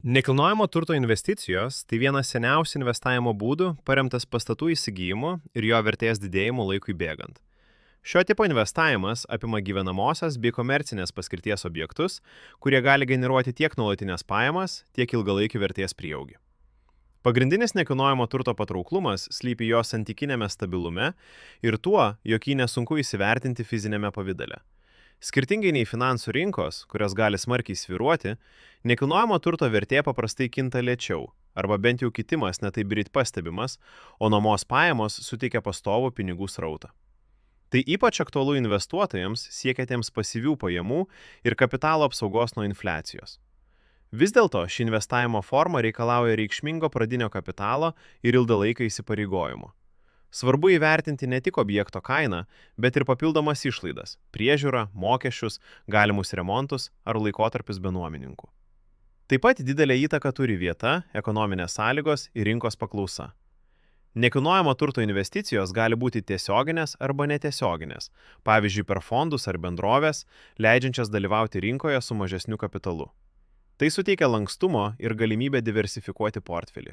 Nekilnojamo turto investicijos tai vienas seniausių investavimo būdų, paremtas pastatų įsigijimu ir jo vertės didėjimu laikui bėgant. Šio tipo investavimas apima gyvenamosios bei komercinės paskirties objektus, kurie gali generuoti tiek nuolatinės pajamas, tiek ilgalaikį vertės prieaugį. Pagrindinis nekilnojamo turto patrauklumas slypi jo santykinėme stabilume ir tuo, jog jį nesunku įsivertinti fizinėme pavidale. Skirtingai nei finansų rinkos, kurios gali smarkiai svyruoti, nekilnojamo turto vertė paprastai kinta lėčiau, arba bent jau kitimas netaip greit pastebimas, o nuomos pajamos suteikia pastovų pinigų srautą. Tai ypač aktualu investuotojams siekiantiems pasyvių pajamų ir kapitalo apsaugos nuo infliacijos. Vis dėlto ši investavimo forma reikalauja reikšmingo pradinio kapitalo ir ilgalaikio įsipareigojimo. Svarbu įvertinti ne tik objekto kainą, bet ir papildomas išlaidas – priežiūrą, mokesčius, galimus remontus ar laikotarpius be nuomininkų. Taip pat didelę įtaką turi vieta, ekonominės sąlygos ir rinkos paklausa. Nekilnojamo turto investicijos gali būti tiesioginės arba netiesioginės, pavyzdžiui per fondus ar bendroves, leidžiančias dalyvauti rinkoje su mažesniu kapitalu. Tai suteikia lankstumo ir galimybę diversifikuoti portfelį.